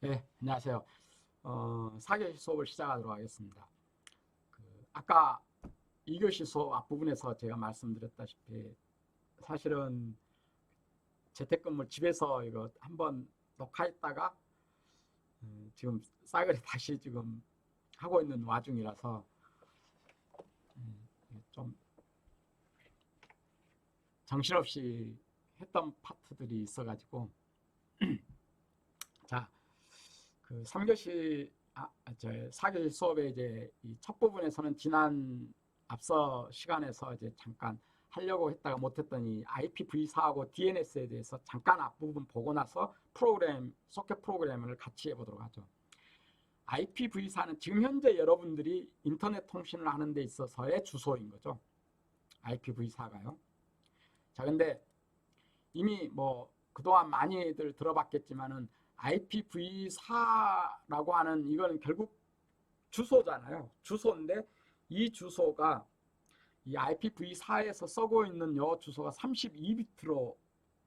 네, 안녕하세요. 4교시 수업을 시작하도록 하겠습니다. 아까 2교시 수업 앞부분에서 제가 말씀드렸다시피 사실은 재택근무 집에서 이거 한번 녹화했다가 지금 싸그리 다시 지금 하고 있는 와중이라서 좀 정신없이 했던 파트들이 있어가지고 자, 3교시, 저 4교시 수업의 이제 이 첫 부분에서는 지난 앞서 시간에서 이제 잠깐 하려고 했다가 못했더니 IPv4하고 DNS에 대해서 잠깐 앞부분 보고 나서 소켓 프로그램을 같이 해보도록 하죠. IPv4는 지금 현재 여러분들이 인터넷 통신을 하는 데 있어서의 주소인 거죠. IPv4가요. 자, 근데 이미 뭐 그동안 많이들 들어봤겠지만은 IPv4라고 하는 이거는 결국 주소잖아요. 주소인데 이 주소가 이 IPv4에서 쓰고 있는 요 주소가 32비트로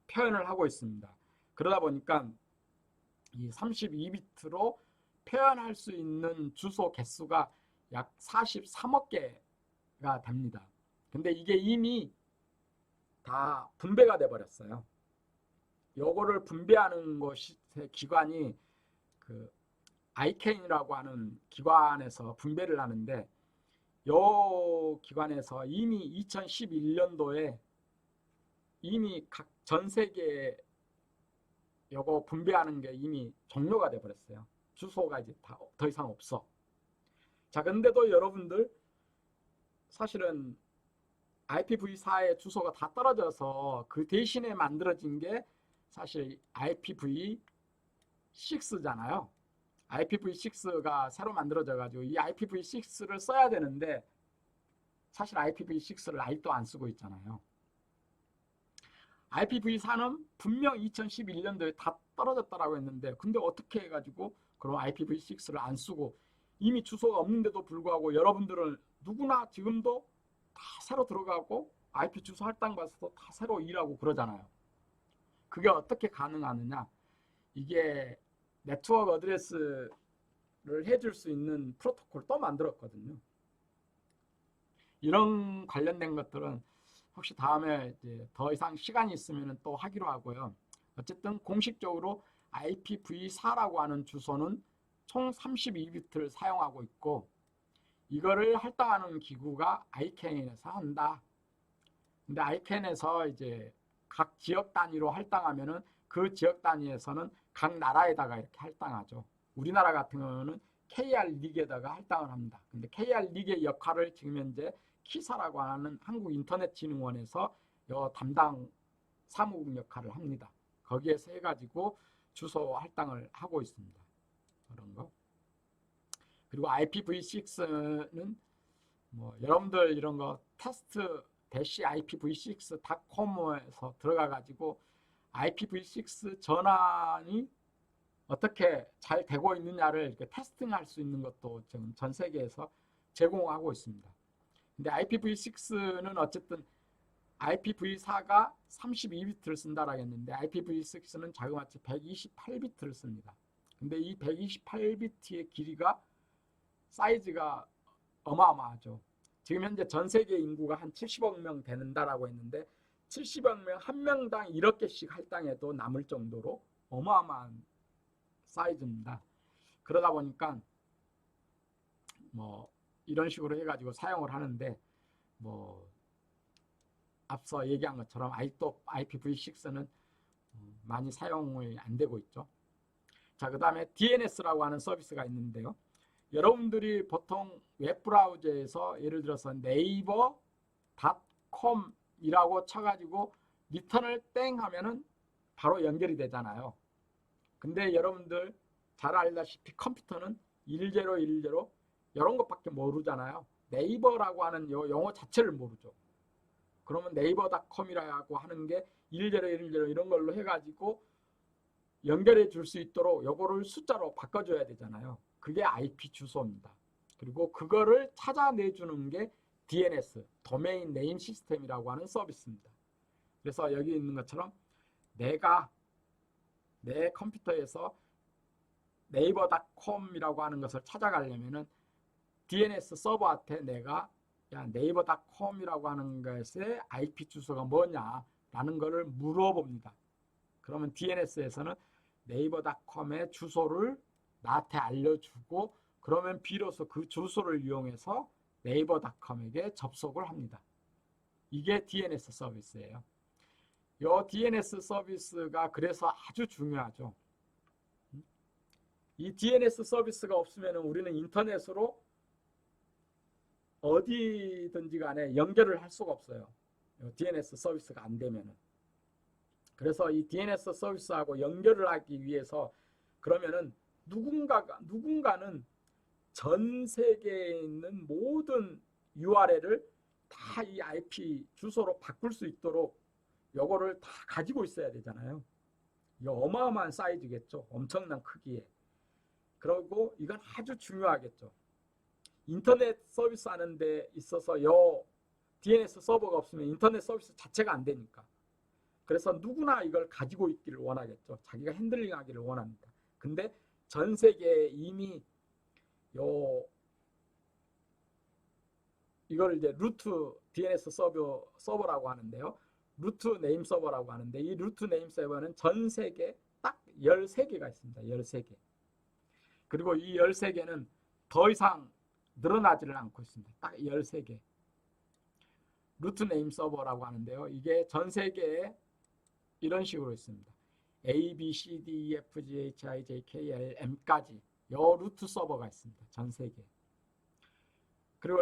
표현을 하고 있습니다. 그러다 보니까 이 32비트로 표현할 수 있는 주소 개수가 약 43억 개가 됩니다. 근데 이게 이미 다 분배가 돼 버렸어요. 요거를 분배하는 것의 기관이 그 ICANN이라고 하는 기관에서 분배를 하는데 요 기관에서 이미 2011년도에 이미 각 전 세계에 요거 분배하는 게 이미 종료가 돼 버렸어요. 주소가 이제 더 이상 없어. 자, 근데도 여러분들 사실은 IPv4의 주소가 다 떨어져서 그 대신에 만들어진 게 사실 IPv6잖아요. IPv6가 새로 만들어져 가지고 이 IPv6를 써야 되는데 사실 IPv6를 아직도 안 쓰고 있잖아요. IPv4는 분명 2011년도에 다 떨어졌다라고 했는데 근데 어떻게 해가지고 그럼 IPv6를 안 쓰고 이미 주소가 없는데도 불구하고 여러분들은 누구나 지금도 다 새로 들어가고 IP 주소 할당 받아서 다 새로 일하고 그러잖아요. 그게 어떻게 가능하느냐? 이게 네트워크 어드레스를 해줄 수 있는 프로토콜 또 만들었거든요. 이런 관련된 것들은 혹시 다음에 이제 더 이상 시간이 있으면 또 하기로 하고요. 어쨌든 공식적으로 IPv4라고 하는 주소는 총 32비트를 사용하고 있고 이거를 할당하는 기구가 ICANN에서 한다. 근데 ICANN에서 이제 각 지역 단위로 할당하면은 그 지역 단위에서는 각 나라에다가 이렇게 할당하죠. 우리나라 같은 경우는 KR 릭에다가 할당을 합니다. 근데 KR 릭의 역할을 지금 현재 키사라고 하는 한국인터넷진흥원에서 담당 사무국 역할을 합니다. 거기에서 해가지고 주소 할당을 하고 있습니다. 그런 거. 그리고 IPv6는 뭐 여러분들 이런 거 테스트 -ipv6.com에서 들어가가지고 IPv6 전환이 어떻게 잘 되고 있느냐를 이렇게 테스팅할 수 있는 것도 지금 전 세계에서 제공하고 있습니다. 근데 IPv6는 어쨌든 IPv4가 32비트를 쓴다라고 했는데 IPv6는 자그마치 128비트를 씁니다. 근데 이 128비트의 길이가 사이즈가 어마어마하죠. 지금 현재 전 세계 인구가 한 70억 명 되는다라고 했는데 70억 명 한 명당 1억 개씩 할당해도 남을 정도로 어마어마한 사이즈입니다. 그러다 보니까 뭐 이런 식으로 해가지고 사용을 하는데 뭐 앞서 얘기한 것처럼 아직도 IPv6는 많이 사용이 안 되고 있죠. 자, 그 다음에 DNS라고 하는 서비스가 있는데요. 여러분들이 보통 웹브라우저에서 예를 들어서 네이버.com이라고 쳐가지고 리턴을 땡 하면은 바로 연결이 되잖아요. 근데 여러분들 잘 알다시피 컴퓨터는 1010 이런 것밖에 모르잖아요. 네이버라고 하는 용어 자체를 모르죠. 그러면 네이버.com이라고 하는 게 1010 이런 걸로 해가지고 연결해 줄 수 있도록 요거를 숫자로 바꿔줘야 되잖아요. 그게 IP 주소입니다. 그리고 그거를 찾아내주는 게 DNS, 도메인 네임 시스템이라고 하는 서비스입니다. 그래서 여기 있는 것처럼 내가 내 컴퓨터에서 네이버닷컴이라고 하는 것을 찾아가려면은 DNS 서버한테 내가 야, 네이버닷컴이라고 하는 것의 IP 주소가 뭐냐라는 것을 물어봅니다. 그러면 DNS에서는 네이버닷컴의 주소를 나한테 알려주고 그러면 비로소 그 주소를 이용해서 네이버닷컴에게 접속을 합니다. 이게 DNS 서비스예요. 이 DNS 서비스가 그래서 아주 중요하죠. 이 DNS 서비스가 없으면 우리는 인터넷으로 어디든지 간에 연결을 할 수가 없어요. DNS 서비스가 안 되면은. 그래서 이 DNS 서비스하고 연결을 하기 위해서 그러면은 누군가는 전 세계에 있는 모든 URL을 다 이 IP 주소로 바꿀 수 있도록 요거를 다 가지고 있어야 되잖아요. 이거 어마어마한 사이즈겠죠. 엄청난 크기에. 그리고 이건 아주 중요하겠죠. 인터넷 서비스 하는 데 있어서 요 DNS 서버가 없으면 인터넷 서비스 자체가 안 되니까. 그래서 누구나 이걸 가지고 있기를 원하겠죠. 자기가 핸들링 하기를 원합니다. 근데 전 세계에 이미 이걸 이제 루트 DNS 서버라고 하는데요. 루트 네임 서버라고 하는데 이 루트 네임 서버는 전 세계 딱 13개가 있습니다. 13개. 그리고 이 13개는 더 이상 늘어나지를 않고 있습니다. 딱 13개. 루트 네임 서버라고 하는데요. 이게 전 세계에 이런 식으로 있습니다. A, B, C, D, E, F, G, H, I, J, K, L, M까지 요 루트 서버가 있습니다. 전 세계. 그리고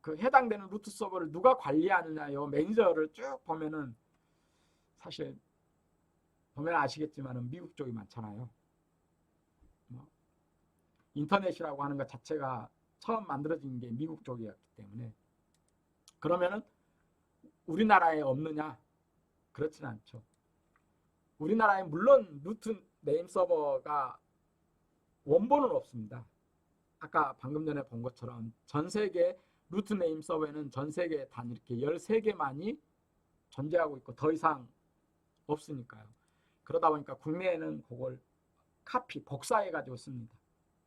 그 해당되는 루트 서버를 누가 관리하느냐 요 매니저를 쭉 보면은 사실 보면 아시겠지만은 미국 쪽이 많잖아요. 인터넷이라고 하는 것 자체가 처음 만들어진 게 미국 쪽이었기 때문에 그러면은 우리나라에 없느냐? 그렇지는 않죠. 우리나라에 물론 루트 네임 서버가 원본은 없습니다. 아까 방금 전에 본 것처럼 전 세계 루트 네임 서버에는 전 세계에 단 이렇게 13개만이 존재하고 있고 더 이상 없으니까요. 그러다 보니까 국내에는 그걸 복사해 가지고 씁니다.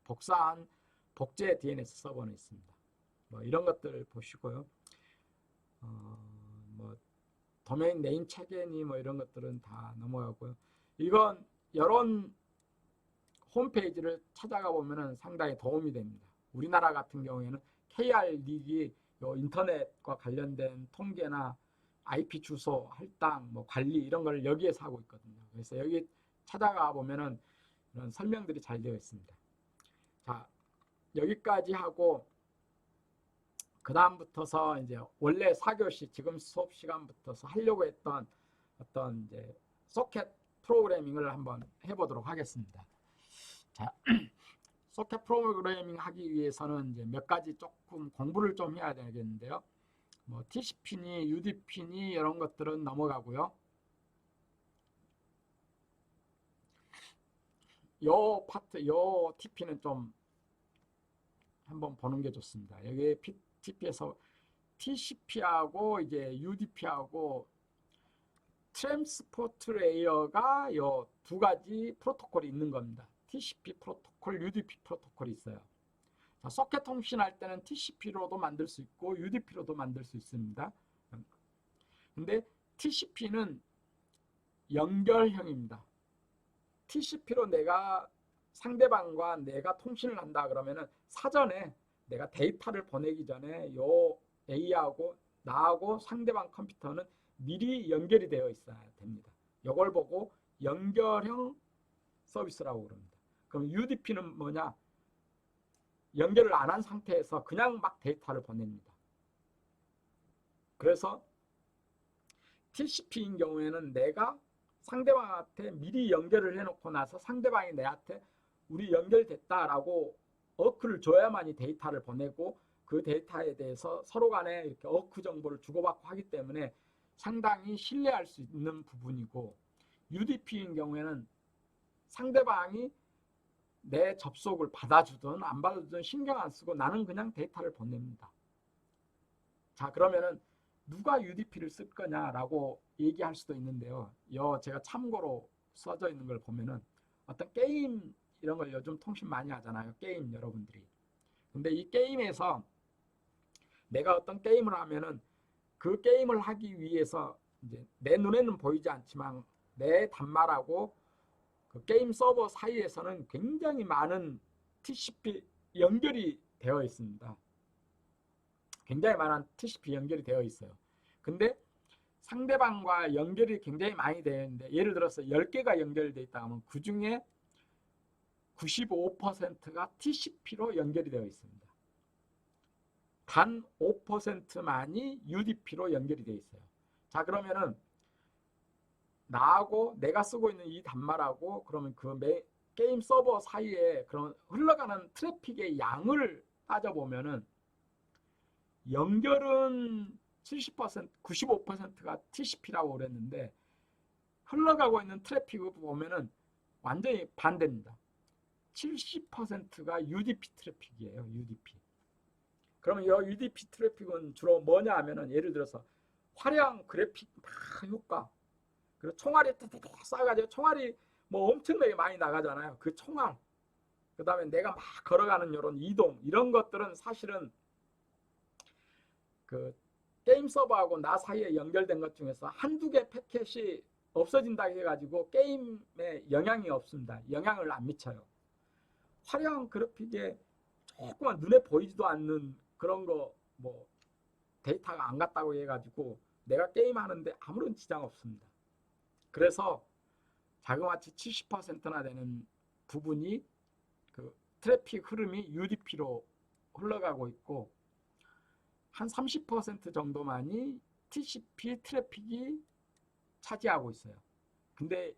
복사한 복제 DNS 서버는 있습니다. 뭐 이런 것들 보시고요. 뭐 도메인 네임 체계니 뭐 이런 것들은 다 넘어가고요. 이건 이런 홈페이지를 찾아가 보면은 상당히 도움이 됩니다. 우리나라 같은 경우에는 KR릭이 인터넷과 관련된 통계나 IP 주소, 할당, 뭐 관리 이런 걸 여기에서 하고 있거든요. 그래서 여기 찾아가 보면은 이런 설명들이 잘 되어 있습니다. 자, 여기까지 하고 그 다음부터서 이제 원래 4교시 지금 수업 시간부터서 하려고 했던 어떤 이제 소켓 프로그래밍을 한번 해보도록 하겠습니다. 자, 소켓 프로그래밍 하기 위해서는 이제 몇 가지 조금 공부를 좀 해야 되겠는데요. 뭐 TCP니 UDP니 이런 것들은 넘어가고요. 요 파트, 요 TP는 좀 한번 보는 게 좋습니다. 여기 TP에서 TCP하고 이제 UDP하고 트랜스포트 레이어가 요 두 가지 프로토콜이 있는 겁니다. TCP 프로토콜, UDP 프로토콜이 있어요. 자, 소켓 통신할 때는 TCP로도 만들 수 있고 UDP로도 만들 수 있습니다. 근데 TCP는 연결형입니다. TCP로 내가 상대방과 내가 통신을 한다 그러면은 사전에 내가 데이터를 보내기 전에 요 A하고 나하고 상대방 컴퓨터는 미리 연결이 되어 있어야 됩니다. 이걸 보고 연결형 서비스라고 그럽니다. 그럼 UDP는 뭐냐? 연결을 안 한 상태에서 그냥 막 데이터를 보냅니다. 그래서 TCP인 경우에는 내가 상대방한테 미리 연결을 해놓고 나서 상대방이 내한테 우리 연결됐다라고 어크를 줘야만이 데이터를 보내고 그 데이터에 대해서 서로 간에 이렇게 어크 정보를 주고받고 하기 때문에 상당히 신뢰할 수 있는 부분이고 UDP인 경우에는 상대방이 내 접속을 받아주든 안 받아주든 신경 안 쓰고 나는 그냥 데이터를 보냅니다. 자, 그러면은 누가 UDP를 쓸 거냐라고 얘기할 수도 있는데요. 제가 참고로 써져 있는 걸 보면은 어떤 게임 이런 걸 요즘 통신 많이 하잖아요. 게임 여러분들이. 근데 이 게임에서 내가 어떤 게임을 하면은 그 게임을 하기 위해서 이제 내 눈에는 보이지 않지만 내 단말하고 그 게임 서버 사이에서는 굉장히 많은 TCP 연결이 되어 있습니다. 굉장히 많은 TCP 연결이 되어 있어요. 근데 상대방과 연결이 굉장히 많이 되어 있는데 예를 들어서 10개가 연결되어 있다 하면 그 중에 95%가 TCP로 연결이 되어 있습니다. 단 5%만이 UDP로 연결이 되어 있어요. 자, 그러면은 나하고 내가 쓰고 있는 이 단말하고 그러면 그 게임 서버 사이에 그런 흘러가는 트래픽의 양을 따져보면은 연결은 70%, 95%가 TCP라고 그랬는데 흘러가고 있는 트래픽을 보면은 완전히 반대입니다. 70%가 UDP 트래픽이에요. UDP. 그러면 이 UDP 트래픽은 주로 뭐냐 하면은 예를 들어서 화려한 그래픽 막 효과, 그리고 총알이 뚜뚜뚜 쏴가지고 총알이 뭐 엄청나게 많이 나가잖아요. 그 총알. 그 다음에 내가 막 걸어가는 이런 이동, 이런 것들은 사실은 그 게임 서버하고 나 사이에 연결된 것 중에서 한두 개 패켓이 없어진다 해가지고 게임에 영향이 없습니다. 영향을 안 미쳐요. 화려한 그래픽에 조그만 눈에 보이지도 않는 그런 거 뭐 데이터가 안 갔다고 해가지고 내가 게임하는데 아무런 지장 없습니다. 그래서 자그마치 70%나 되는 부분이 그 트래픽 흐름이 UDP로 흘러가고 있고 한 30% 정도만이 TCP 트래픽이 차지하고 있어요. 근데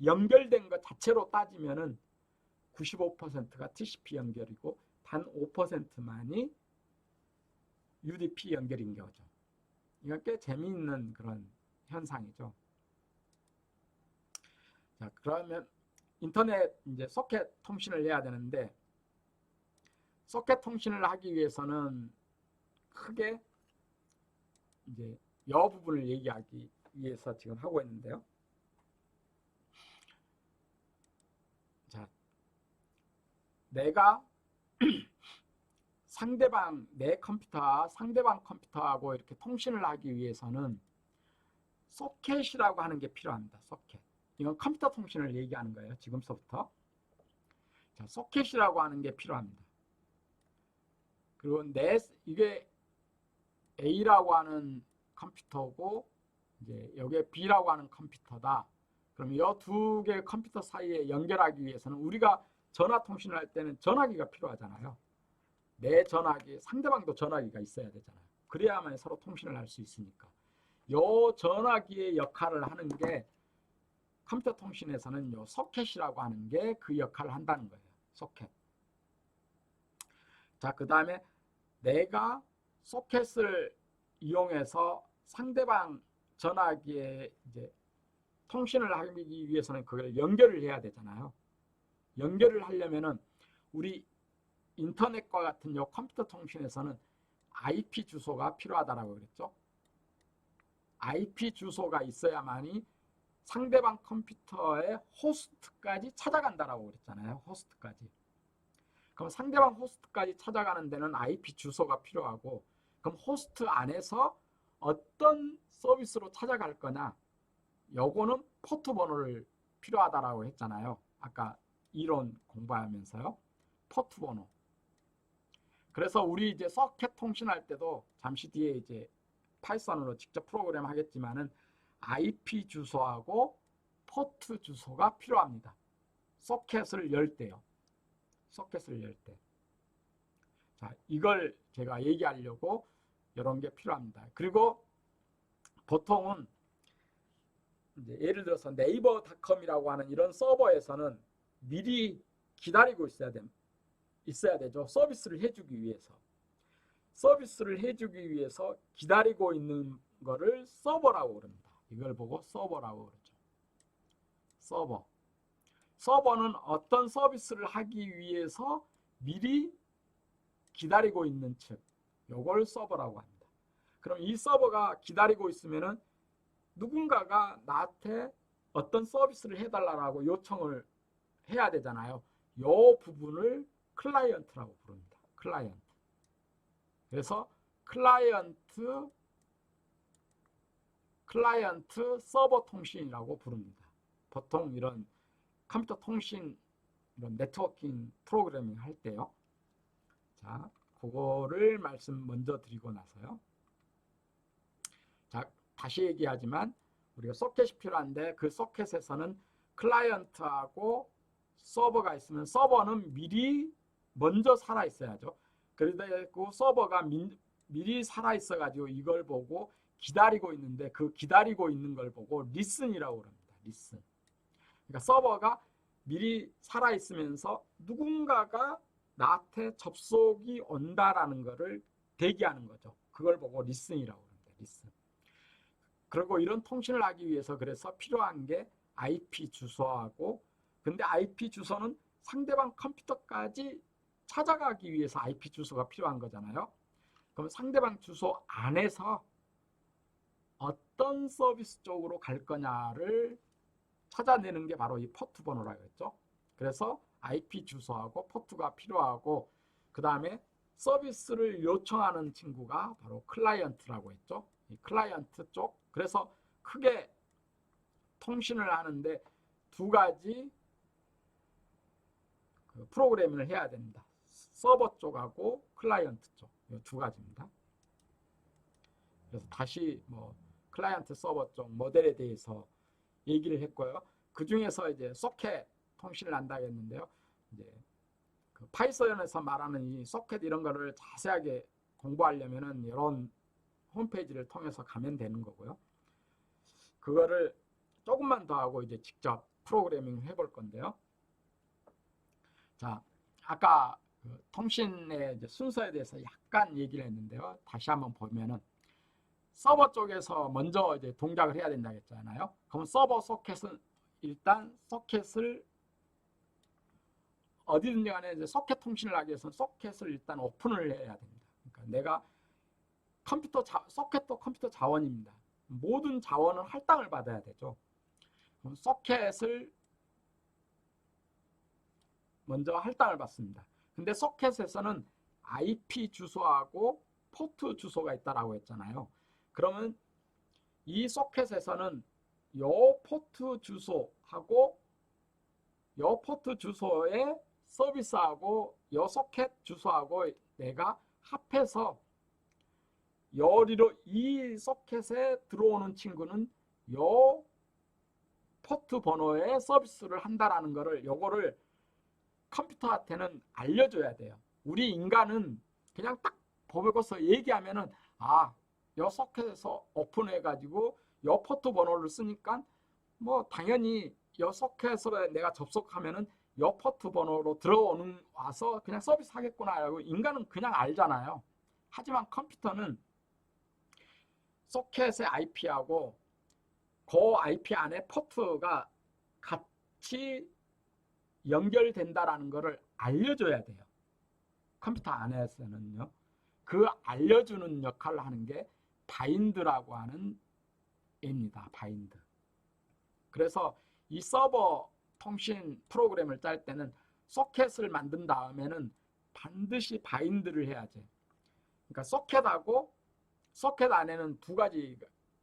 연결된 것 자체로 따지면은 95%가 TCP 연결이고 단 5%만이 UDP 연결인 거죠. 이건 꽤 재미있는 그런 현상이죠. 자, 그러면 인터넷 이제 소켓 통신을 해야 되는데 소켓 통신을 하기 위해서는 크게 이제 이 부분을 얘기하기 위해서 지금 하고 있는데요. 자, 내가 상대방 내 컴퓨터와 상대방 컴퓨터하고 이렇게 통신을 하기 위해서는 소켓이라고 하는 게 필요합니다. 소켓. 이건 컴퓨터 통신을 얘기하는 거예요. 지금서부터. 자, 소켓이라고 하는 게 필요합니다. 그리고 이게 A라고 하는 컴퓨터고 이제 여기에 B라고 하는 컴퓨터다. 그럼 이 두 개의 컴퓨터 사이에 연결하기 위해서는 우리가 전화 통신을 할 때는 전화기가 필요하잖아요. 내 전화기, 상대방도 전화기가 있어야 되잖아요. 그래야만 서로 통신을 할 수 있으니까. 이 전화기의 역할을 하는 게 컴퓨터 통신에서는 요 소켓이라고 하는 게 그 역할을 한다는 거예요. 소켓. 자, 그 다음에 내가 소켓을 이용해서 상대방 전화기에 이제 통신을 하기 위해서는 그걸 연결을 해야 되잖아요. 연결을 하려면은 우리 인터넷과 같은 요 컴퓨터 통신에서는 IP 주소가 필요하다라고 그랬죠. IP 주소가 있어야만이 상대방 컴퓨터의 호스트까지 찾아간다라고 그랬잖아요. 호스트까지. 그럼 상대방 호스트까지 찾아가는 데는 IP 주소가 필요하고 그럼 호스트 안에서 어떤 서비스로 찾아갈 거냐 요거는 포트 번호를 필요하다라고 했잖아요. 아까 이론 공부하면서요. 포트 번호. 그래서 우리 이제 서켓 통신할 때도 잠시 뒤에 이제 파이썬으로 직접 프로그램 하겠지만은 IP 주소하고 포트 주소가 필요합니다. 소켓을 열 때요. 소켓을 열 때. 자, 이걸 제가 얘기하려고 이런 게 필요합니다. 그리고 보통은 이제 예를 들어서 네이버닷컴이라고 하는 이런 서버에서는 미리 기다리고 있어야 되죠. 서비스를 해주기 위해서. 서비스를 해주기 위해서 기다리고 있는 거를 서버라고 그럽니다. 이걸 보고 서버라고 그러죠. 서버. 서버는 어떤 서비스를 하기 위해서 미리 기다리고 있는 측. 요걸 서버라고 합니다. 그럼 이 서버가 기다리고 있으면은 누군가가 나한테 어떤 서비스를 해달라고 요청을 해야 되잖아요. 요 부분을 클라이언트라고 부릅니다. 클라이언트. 그래서 클라이언트 서버 통신이라고 부릅니다. 보통 이런 컴퓨터 통신 이런 네트워킹 프로그래밍 할 때요. 자, 그거를 말씀 먼저 드리고 나서요. 자, 다시 얘기하지만 우리가 소켓이 필요한데 그 소켓에서는 클라이언트하고 서버가 있으면 서버는 미리 먼저 살아 있어야죠. 그리고 서버가 미리 살아 있어 가지고 이걸 보고 기다리고 있는데 그 기다리고 있는 걸 보고 리슨이라고 합니다. 리슨. 그러니까 서버가 미리 살아 있으면서 누군가가 나한테 접속이 온다라는 것을 대기하는 거죠. 그걸 보고 리슨이라고 합니다. 리슨. 그리고 이런 통신을 하기 위해서 그래서 필요한 게 IP 주소하고, 근데 IP 주소는 상대방 컴퓨터까지 찾아가기 위해서 IP 주소가 필요한 거잖아요. 그럼 상대방 주소 안에서 어떤 서비스 쪽으로 갈 거냐를 찾아내는 게 바로 이 포트 번호라고 했죠. 그래서 IP 주소하고 포트가 필요하고, 그 다음에 서비스를 요청하는 친구가 바로 클라이언트라고 했죠. 이 클라이언트 쪽. 그래서 크게 통신을 하는데 두 가지 그 프로그래밍을 해야 됩니다. 서버 쪽하고 클라이언트 쪽. 이 두 가지입니다. 그래서 다시 뭐 클라이언트 서버 쪽 모델에 대해서 얘기를 했고요. 그 중에서 이제 소켓 통신을 한다고 했는데요. 이제 그 파이썬에서 말하는 이 소켓 이런 거를 자세하게 공부하려면은 이런 홈페이지를 통해서 가면 되는 거고요. 그거를 조금만 더 하고 이제 직접 프로그래밍 해볼 건데요. 자, 아까 그 통신의 이제 순서에 대해서 약간 얘기를 했는데요. 다시 한번 보면은 서버 쪽에서 먼저 이제 동작을 해야 된다고 했잖아요. 그럼 서버 소켓은 일단 소켓을 어디든지 간에 이제 소켓 통신을 하기 위해서는 소켓을 일단 오픈을 해야 됩니다. 그러니까 내가 소켓도 컴퓨터 자원입니다. 모든 자원은 할당을 받아야 되죠. 그럼 소켓을 먼저 할당을 받습니다. 근데 소켓에서는 IP 주소하고 포트 주소가 있다라고 했잖아요. 그러면 이 소켓에서는 요 포트 주소하고 요 포트 주소의 서비스하고 요 소켓 주소하고 내가 합해서 이 소켓에 들어오는 친구는 요 포트 번호의 서비스를 한다라는 거를 요거를 컴퓨터한테는 알려줘야 돼요. 우리 인간은 그냥 딱 보고서 얘기하면은 요 소켓에서 오픈해가지고 요 포트 번호를 쓰니까 뭐 당연히 요 소켓으로 내가 접속하면은 요 포트 번호로 와서 그냥 서비스 하겠구나라고 인간은 그냥 알잖아요. 하지만 컴퓨터는 소켓의 IP하고 그 IP 안에 포트가 같이 연결된다라는 것을 알려줘야 돼요. 컴퓨터 안에서는요. 그 알려주는 역할을 하는 게 바인드라고 하는 애입니다. 바인드. 그래서 이 서버 통신 프로그램을 짤 때는 소켓을 만든 다음에는 반드시 바인드를 해야지. 그러니까 소켓 안에는 두 가지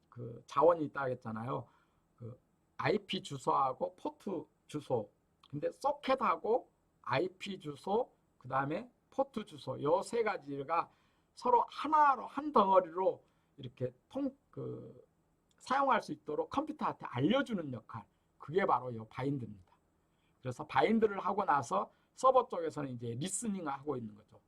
그 자원이 있다고 했잖아요. 그 IP 주소하고 포트 주소. 근데 소켓하고 IP 주소, 그 다음에 포트 주소, 요 세 가지가 서로 하나로 한 덩어리로 이렇게 사용할 수 있도록 컴퓨터한테 알려주는 역할. 그게 바로 요 바인드입니다. 그래서 바인드를 하고 나서 서버 쪽에서는 이제 리스닝을 하고 있는 거죠.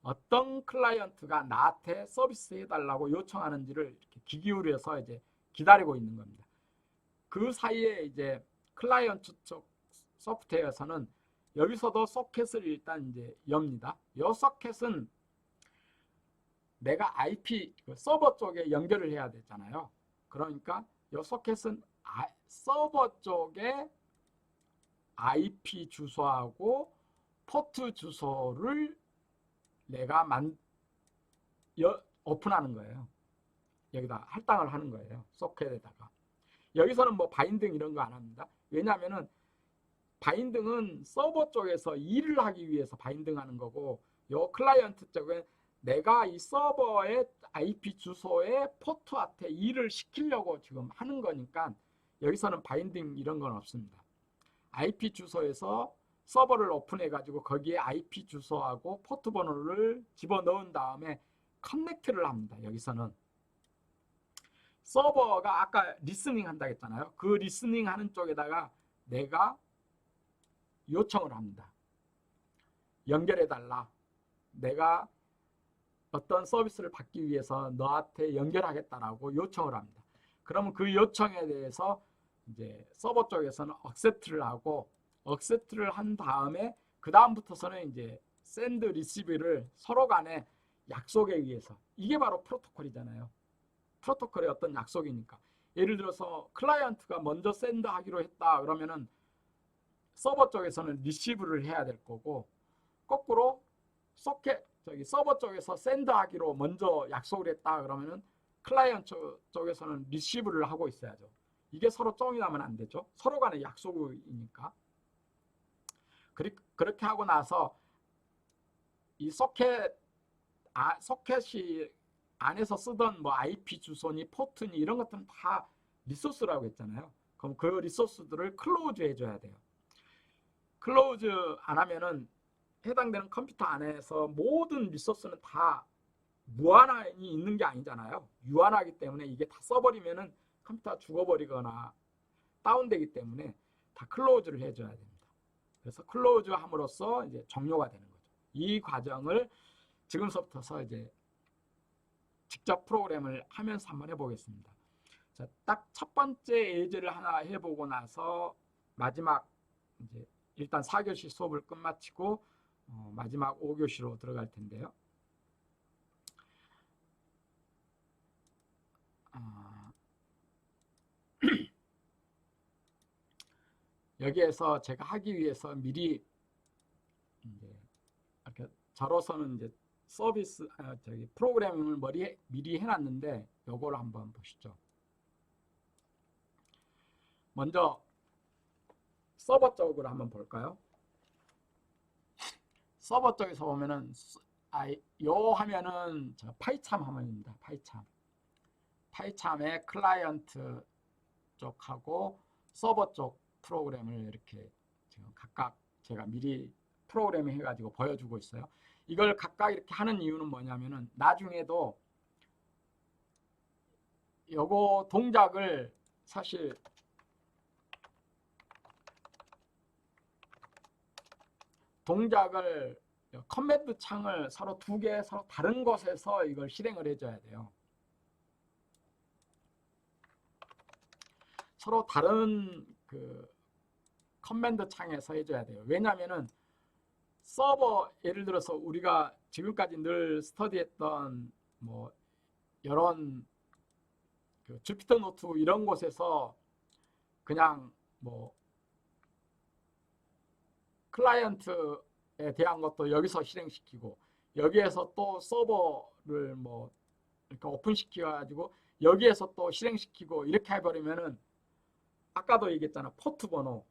어떤 클라이언트가 나한테 서비스 해달라고 요청하는지를 이렇게 귀 기울여서 이제 기다리고 있는 겁니다. 그 사이에 이제 클라이언트 쪽 소프트웨어에서는 여기서도 소켓을 일단 이제 엽니다. 이 소켓은 내가 IP 서버 쪽에 연결을 해야 되잖아요. 그러니까 이 소켓은 서버 쪽에 IP 주소하고 포트 주소를 내가 오픈하는 거예요. 여기다 할당을 하는 거예요. 소켓에다가. 여기서는 뭐 바인딩 이런 거 안 합니다. 왜냐하면은 바인딩은 서버 쪽에서 일을 하기 위해서 바인딩하는 거고, 요 클라이언트 쪽은 내가 이 서버의 IP 주소에 포트한테 일을 시키려고 지금 하는 거니까 여기서는 바인딩 이런 건 없습니다. IP 주소에서 서버를 오픈해 가지고 거기에 IP 주소하고 포트 번호를 집어넣은 다음에 커넥트를 합니다. 여기서는 서버가 아까 리스닝 한다고 했잖아요. 그 리스닝 하는 쪽에다가 내가 요청을 합니다. 연결해 달라. 내가 어떤 서비스를 받기 위해서 너한테 연결하겠다라고 요청을 합니다. 그러면 그 요청에 대해서 이제 서버 쪽에서는 accept를 하고, accept를 한 다음에 그 다음부터서는 이제 send, receive를 서로 간에 약속에 의해서, 이게 바로 프로토콜이잖아요. 프로토콜의 어떤 약속이니까. 예를 들어서 클라이언트가 먼저 send 하기로 했다 그러면은 서버 쪽에서는 receive를 해야 될 거고, 거꾸로 서버 쪽에서 send 하기로 먼저 약속을 했다 그러면은 클라이언트 쪽에서는 receive를 하고 있어야죠. 이게 서로 쫑이 나면 안 되죠. 서로 간의 약속이니까. 그렇게 하고 나서 이 소켓이 안에서 쓰던 뭐 IP 주소니 포트니 이런 것들은 다 리소스라고 했잖아요. 그럼 그 리소스들을 클로즈 해줘야 돼요. 클로즈 안 하면은 해당되는 컴퓨터 안에서 모든 리소스는 다 무한히 있는 게 아니잖아요. 유한하기 때문에 이게 다 써버리면은 컴퓨터가 죽어버리거나 다운되기 때문에 다 클로즈를 해줘야 됩니다. 그래서 클로즈 함으로써 이제 종료가 되는 거죠. 이 과정을 지금서부터서 이제 직접 프로그램을 하면서 한번 해보겠습니다. 자, 딱 첫 번째 예제를 하나 해보고 나서 마지막 이제 일단 4교시 수업을 끝마치고 마지막 5교시로 들어갈 텐데요. 여기에서 제가 하기 위해서 미리 이제 이렇게 저로서는 이제 서비스 프로그래밍을 미리 해놨는데 요거를 한번 보시죠. 먼저 서버 쪽으로 한번 볼까요? 서버 쪽에서 보면은 요 화면은 파이참 화면입니다. 파이참의 클라이언트 쪽하고 서버 쪽 프로그램을 이렇게 지금 각각 제가 미리 프로그래밍 해가지고 보여주고 있어요. 이걸 각각 이렇게 하는 이유는 뭐냐면은 나중에도 요거 동작을 사실 커맨드 창을 서로 두 개 서로 다른 곳에서 이걸 실행을 해줘야 돼요. 서로 다른 그 커맨드 창에서 해줘야 돼요. 왜냐하면은 서버 예를 들어서 우리가 지금까지 늘 스터디했던 뭐 이런 그 주피터 노트북 이런 곳에서 그냥 뭐 클라이언트에 대한 것도 여기서 실행시키고 여기에서 또 서버를 뭐 이렇게 오픈시켜 가지고 여기에서 또 실행시키고 이렇게 해버리면은 아까도 얘기했잖아. 포트 번호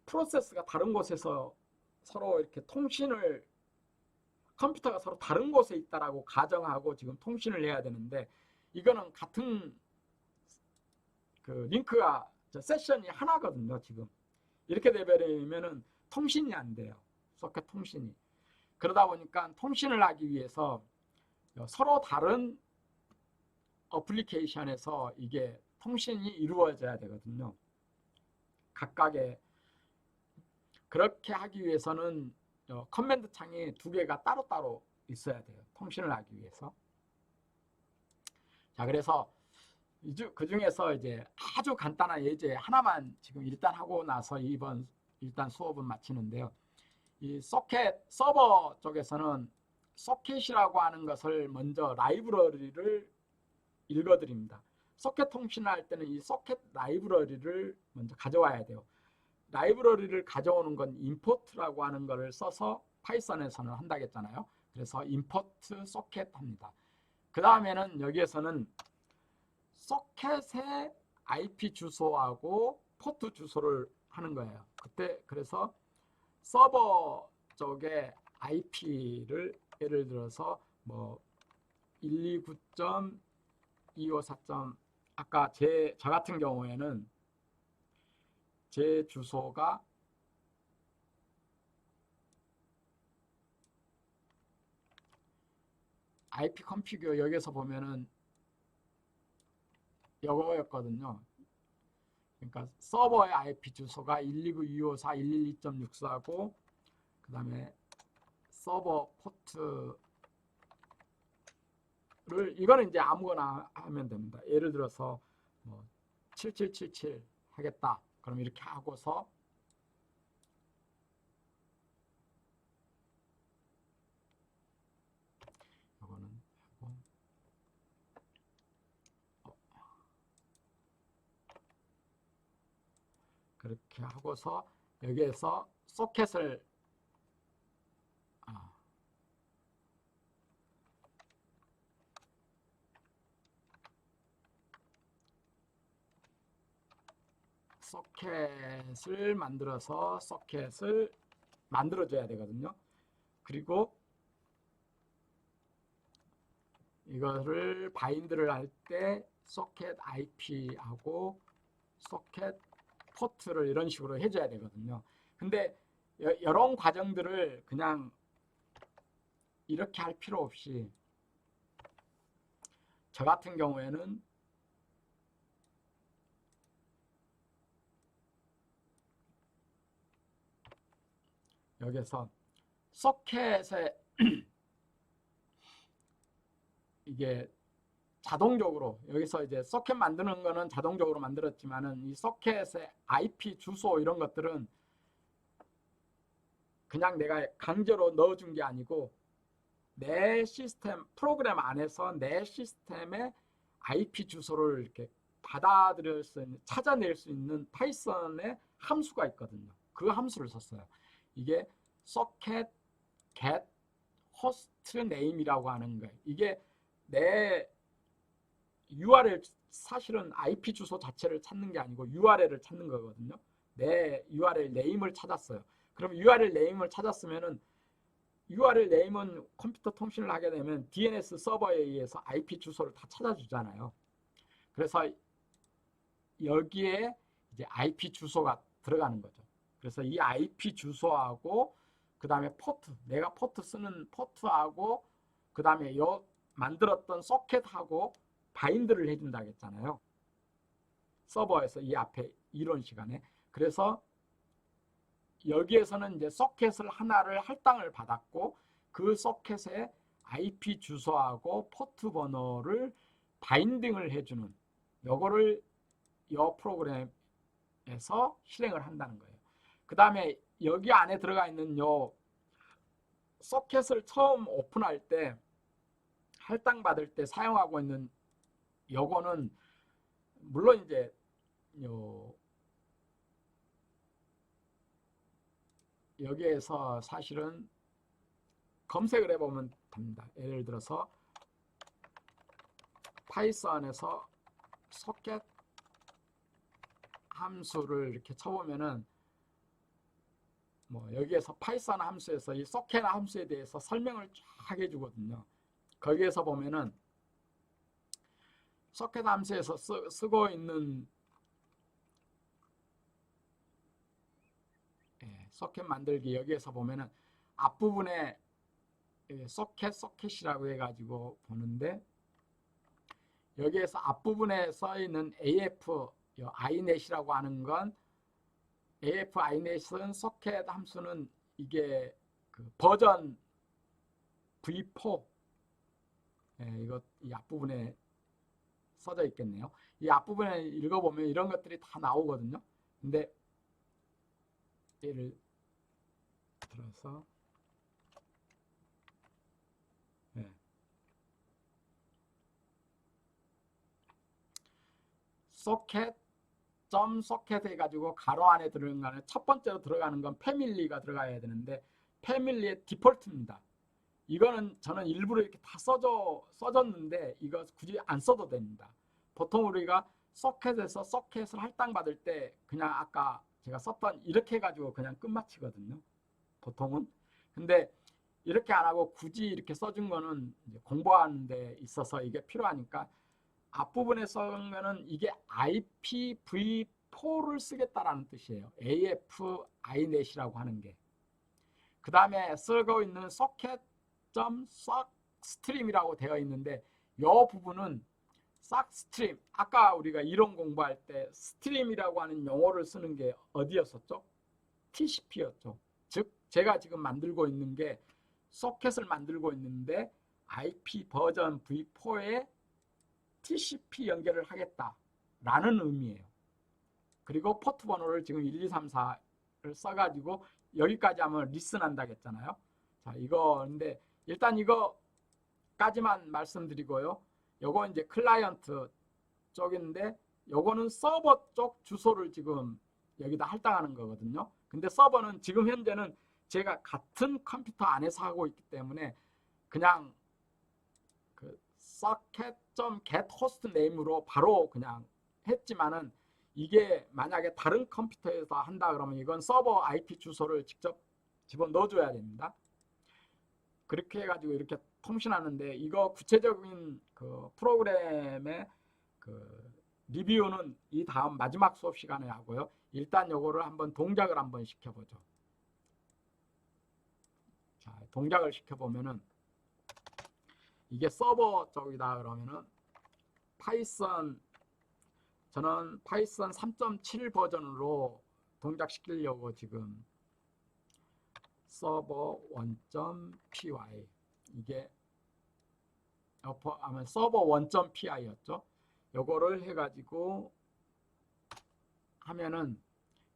프로세스가 다른 곳에서 서로 이렇게 통신을 컴퓨터가 서로 다른 곳에 있다라고 가정하고 지금 통신을 해야 되는데 이거는 같은 그 링크가 세션이 하나거든요. 지금 이렇게 되버리면은 통신이 안 돼요. 소켓 통신이. 그러다 보니까 통신을 하기 위해서 서로 다른 어플리케이션에서 이게 통신이 이루어져야 되거든요. 각각의 그렇게 하기 위해서는 커맨드 창이 두 개가 따로따로 있어야 돼요. 통신을 하기 위해서. 자, 그래서 그 중에서 이제 아주 간단한 예제 하나만 지금 일단 하고 나서 이번 일단 수업은 마치는데요. 이 소켓 서버 쪽에서는 소켓이라고 하는 것을 먼저 라이브러리를 읽어드립니다. 소켓 통신할 때는 이 소켓 라이브러리를 먼저 가져와야 돼요. 라이브러리를 가져오는 건 임포트라고 하는 것을 써서 파이썬에서는 한다고 했잖아요. 그래서 임포트 소켓 합니다. 그 다음에는 여기에서는 소켓의 IP 주소하고 포트 주소를 하는 거예요. 그래서 서버 쪽에 IP를 예를 들어서 뭐 129.254. 아까 저 같은 경우에는 제 주소가 IP 컨피규어 여기서 보면은 이거였거든요. 그러니까 서버의 IP 주소가 129.254.112.64고 그 다음에 서버 포트를 이거는 이제 아무거나 하면 됩니다. 예를 들어서 뭐 7777 하겠다. 그럼 이렇게 하고서 이거는 하고 그렇게 하고서 여기에서 소켓을 소켓을 만들어서 소켓을 만들어줘야 되거든요. 그리고 이거를 바인드를 할 때 소켓 IP하고 소켓 포트를 이런 식으로 해줘야 되거든요. 근데 이런 과정들을 그냥 이렇게 할 필요 없이 저 같은 경우에는 여기서 소켓에 이게 자동적으로 여기서 이제 소켓 만드는 거는 자동적으로 만들었지만은 이 소켓의 IP 주소 이런 것들은 그냥 내가 강제로 넣어준 게 아니고 내 시스템 프로그램 안에서 내 시스템의 IP 주소를 이렇게 받아들일 수 있는 찾아낼 수 있는 파이썬의 함수가 있거든요. 그 함수를 썼어요. 이게 socket get host name이라고 하는 거예요. 이게 내 URL 사실은 IP 주소 자체를 찾는 게 아니고 URL을 찾는 거거든요. 내 URL 네임을 찾았어요. 그럼 URL 네임을 찾았으면은 URL 네임은 컴퓨터 통신을 하게 되면 DNS 서버에 의해서 IP 주소를 다 찾아주잖아요. 그래서 여기에 이제 IP 주소가 들어가는 거죠. 그래서 이 IP 주소하고 그 다음에 포트, 내가 포트 쓰는 포트하고 그 다음에 요 만들었던 소켓하고 바인드를 해준다고 했잖아요. 서버에서 이 앞에 이런 시간에. 그래서 여기에서는 이제 소켓을 하나를 할당을 받았고 그 소켓에 IP 주소하고 포트 번호를 바인딩을 해주는 요거를 요 프로그램에서 실행을 한다는 거예요. 그 다음에 여기 안에 들어가 있는 요 소켓을 처음 오픈할 때 할당 받을 때 사용하고 있는 요거는 물론 이제 요 여기에서 사실은 검색을 해보면 됩니다. 예를 들어서 파이썬에서 소켓 함수를 이렇게 쳐보면은 뭐 여기에서 파이썬 함수에서 이 소켓 함수에 대해서 설명을 쫙 해주거든요. 거기에서 보면은 소켓 함수에서 쓰고 있는 소켓 만들기 여기에서 보면은 앞부분에 소켓이라고 해가지고 보는데 여기에서 앞부분에 써 있는 AF inet이라고 하는 건 AF inet은 소켓 함수는 이게 그 버전 V4 이거 이 앞부분에 써져 있겠네요. 이 앞부분에 읽어보면 이런 것들이 다 나오거든요. 근데 예를 들어서 소켓 점 소켓 해가지고 가로 안에 들어가는 첫 번째로 들어가는 건 패밀리가 들어가야 되는데 패밀리의 디폴트입니다. 이거는 저는 일부러 이렇게 다 써줬는데 이거 굳이 안 써도 됩니다. 보통 우리가 소켓에서 소켓을 할당받을 때 그냥 아까 제가 썼던 이렇게 해가지고 그냥 끝마치거든요. 보통은. 근데 이렇게 안 하고 굳이 이렇게 써준 거는 이제 공부하는 데 있어서 이게 필요하니까 앞부분에 써는 거는 이게 IPv4를 쓰겠다라는 뜻이에요. AF INET이라고 하는 게. 그 다음에 쓰고 있는 socket.sockstream이라고 되어 있는데 이 부분은 sockstream, 아까 우리가 이론 공부할 때 스트림이라고 하는 용어를 쓰는 게 어디였었죠? TCP였죠. 즉 제가 지금 만들고 있는 게 소켓을 만들고 있는데 IP 버전 v4에 TCP 연결을 하겠다라는 의미예요. 그리고 포트 번호를 지금 1, 2, 3, 4를 써가지고 여기까지 하면 리슨 한다고 했잖아요. 자, 이거 근데 일단 이거까지만 말씀드리고요. 요거 이제 클라이언트 쪽인데 요거는 서버 쪽 주소를 지금 여기다 할당하는 거거든요. 근데 서버는 지금 현재는 제가 같은 컴퓨터 안에서 하고 있기 때문에 그냥 그 socket.getHostname으로 바로 그냥 했지만은 이게 만약에 다른 컴퓨터에서 한다 그러면 이건 서버 IP 주소를 직접 집어넣어 줘야 됩니다. 그렇게 해가지고 이렇게 통신하는데 이거 구체적인 그 프로그램의 그 리뷰는 이 다음 마지막 수업 시간에 하고요. 일단 요거를 한번 동작을 한번 시켜보죠. 자, 동작을 시켜보면은 이게 서버 쪽이다 그러면은 파이썬, 저는 파이썬 3.7 버전으로 동작시키려고 지금 서버 1.py, 이게 아마 서버 1.py였죠. 요거를 해가지고 하면은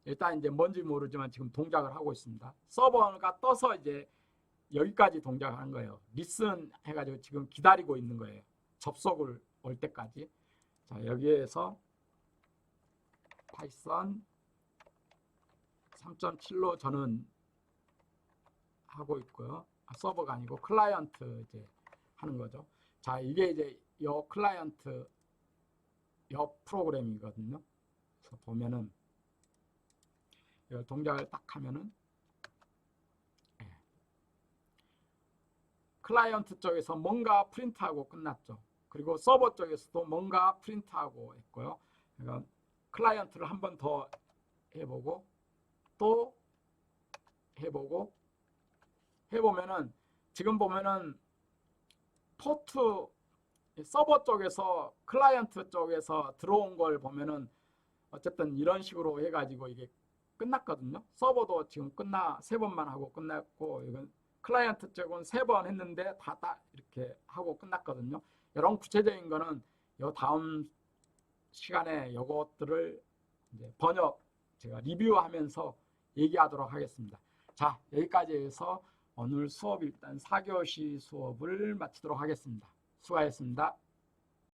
일단 이제 뭔지 모르지만 지금 동작을 하고 있습니다. 서버가 떠서 이제 여기까지 동작하는 거예요. 리슨 해가지고 지금 기다리고 있는 거예요. 접속을 올 때까지. 자, 여기에서 파이썬 3.7로 저는 하고 있고요. 서버가 아니고 클라이언트 이제 하는 거죠. 자, 이게 이제 요 클라이언트 요 프로그램이거든요. 그래서 보면은 이 동작을 딱 하면은 클라이언트 쪽에서 뭔가 프린트하고 끝났죠. 그리고 서버 쪽에서도 뭔가 프린트하고 했고요. 그러니까 클라이언트를 한 번 더 해보고 또 해보고 해보면은 지금 보면은 포트 서버 쪽에서 클라이언트 쪽에서 들어온 걸 보면은 어쨌든 이런 식으로 해가지고 이게 끝났거든요. 서버도 지금 세 번만 하고 끝났고 이건 클라이언트 쪽은 3번 했는데 다 이렇게 하고 끝났거든요. 이런 구체적인 거는 요 다음 시간에 요것들을 이제 번역 제가 리뷰하면서 얘기하도록 하겠습니다. 자, 여기까지 해서 오늘 수업 일단 4교시 수업을 마치도록 하겠습니다. 수고하셨습니다.